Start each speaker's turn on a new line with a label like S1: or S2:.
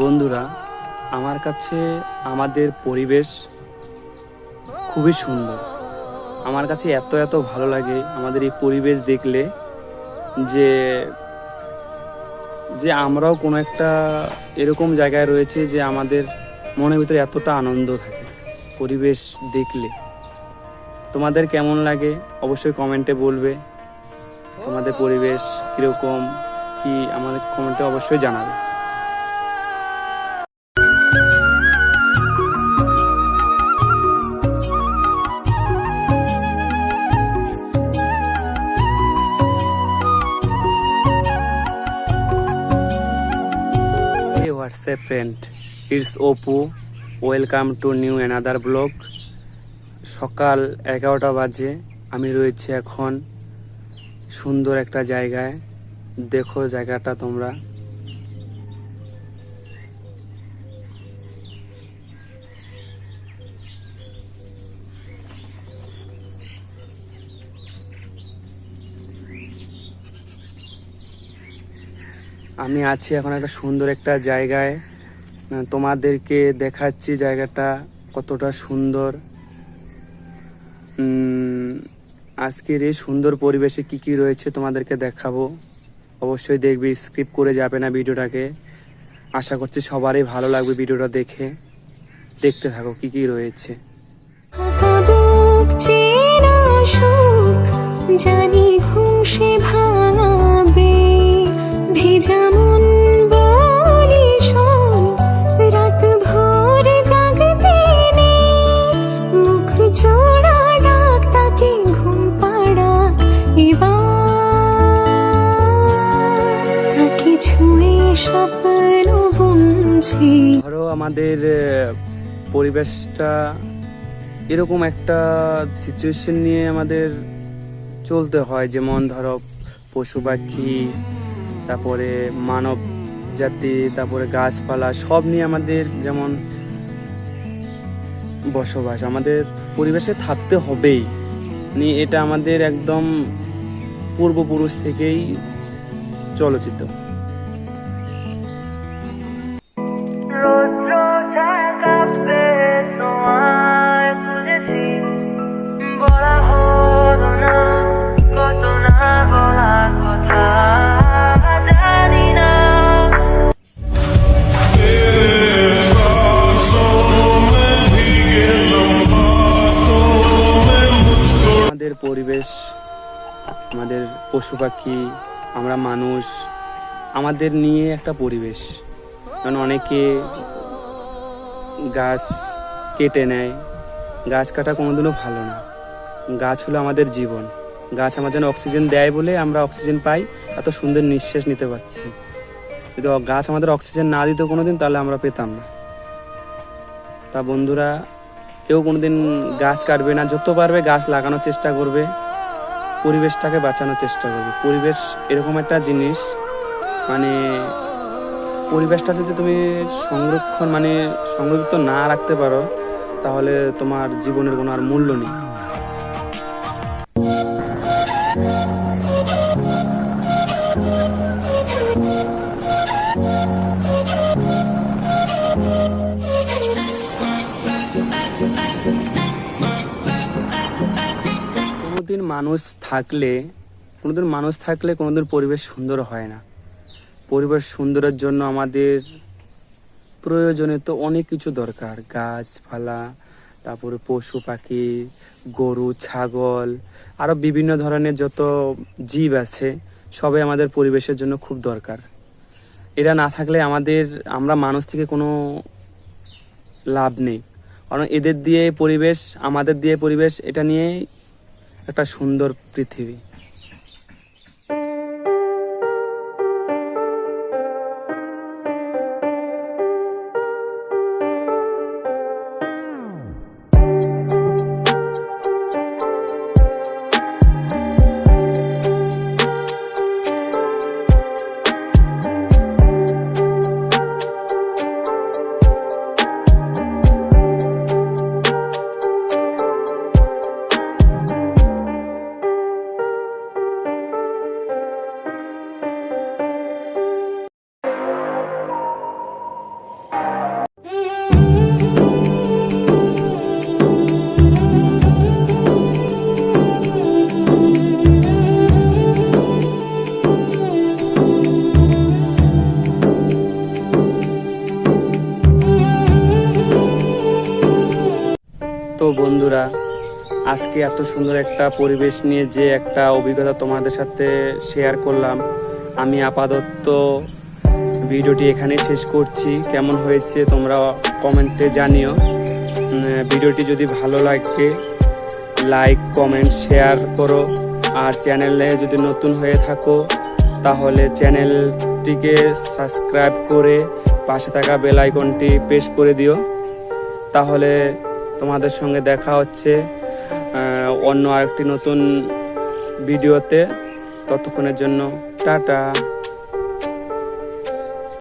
S1: বন্ধুরা, আমার কাছে আমাদের পরিবেশ খুবই সুন্দর। আমার কাছে এত এত ভালো লাগে আমাদের এই পরিবেশ দেখলে যে যে আমরাও কোনো একটা এরকম জায়গায় রয়েছে যে আমাদের মনের ভিতরে এতটা আনন্দ থাকে পরিবেশ দেখলে। তোমাদের কেমন লাগে অবশ্যই কমেন্টে বলবে। তোমাদের পরিবেশ কীরকম কি আমাদের কমেন্টে অবশ্যই জানাবে। WhatsApp friend, it's Apu. Welcome to new another blog. সকাল 11টা বাজে। আমি রয়েছি এখন সুন্দর একটা জায়গায়। দেখো জায়গাটা তোমরা। আমি আছি এখন একটা সুন্দর একটা জায়গায়। তোমাদেরকে দেখাচ্ছি জায়গাটা কতটা সুন্দর। আজকের এই সুন্দর পরিবেশে কি কি রয়েছে তোমাদেরকে দেখাবো। অবশ্যই দেখবে, স্কিপ করে যাবে না ভিডিওটাকে। আশা করছি সবারই ভালো লাগবে ভিডিওটা দেখে। দেখতে থাকো কি কি রয়েছে। জানি ঘুম সে ভাঙাবে, ভেজা মন বলি শোন, রাত ভোর জাগতে নেই, মুখ জোড়া ডাক তাকে ঘুম পাড়া, এবার তাকে ছুঁয়ে স্বপ্ন বুনছি। ধরো আমাদের পরিবেশটা এরকম একটা সিচুয়েশন নিয়ে আমাদের চলতে হয়, যেমন ধরো পশু পাখি, তারপরে মানব জাতি, তারপরে গাছপালা সব নিয়ে আমাদের যেমন বসবাস, আমাদের পরিবেশে থাকতে হবেই। এটা আমাদের একদম পূর্বপুরুষ থেকেই চলচিত। আমাদের পরিবেশ, আমাদের পশু পাখি, আমরা মানুষ, আমাদের নিয়ে একটা পরিবেশ। কারণ অনেকে গাছ কেটে নেয়। গাছ কাটা কোনোদিনও ভালো না। গাছ হলো আমাদের জীবন। গাছ আমার যেন অক্সিজেন দেয় বলে আমরা অক্সিজেন পাই, এত সুন্দর নিঃশ্বাস নিতে পারছি। যদি গাছ আমাদের অক্সিজেন না দিত কোনোদিন, তাহলে আমরা পেতাম না। তা বন্ধুরা, কেউ কোনোদিন গাছ কাটবে না, যত পারবে গাছ লাগানোর চেষ্টা করবে, পরিবেশটাকে বাঁচানোর চেষ্টা করবে। পরিবেশ এরকম একটা জিনিস, পরিবেশটা যদি তুমি সংরক্ষিত না রাখতে পারো, তাহলে তোমার জীবনের কোনো আর মূল্য নেই। কোনোদিন মানুষ থাকলে কোনোদিন পরিবেশ সুন্দর হয় না। পরিবেশ সুন্দরের জন্য আমাদের প্রয়োজনে তো অনেক কিছু দরকার। গাছপালা, তারপরে পশু পাখি, গরু, ছাগল, আরও বিভিন্ন ধরনের যত জীব আছে, সবাই আমাদের পরিবেশের জন্য খুব দরকার। এরা না থাকলে আমরা মানুষ থেকে কোনো লাভ নেই। কারণ এদের দিয়ে পরিবেশ, আমাদের দিয়ে পরিবেশ, এটা নিয়েই একটা সুন্দর পৃথিবী। তো বন্ধুরা, আজকে এত সুন্দর একটা পরিবেশ নিয়ে যে একটা অভিজ্ঞতা তোমাদের সাথে শেয়ার করলাম, আমি আপাতত ভিডিওটি এখানেই শেষ করছি। কেমন হয়েছে তোমরা কমেন্টে জানিও। ভিডিওটি যদি ভালো লাগে লাইক কমেন্ট শেয়ার করো, আর চ্যানেলে যদি নতুন হয়ে থাকো তাহলে চ্যানেলটিকে সাবস্ক্রাইব করে পাশে থাকা বেল আইকনটি প্রেস করে দিও। তাহলে তোমাদের সঙ্গে দেখা হচ্ছে অন্য আরেকটি নতুন ভিডিওতে। ততক্ষণের জন্য টাটা।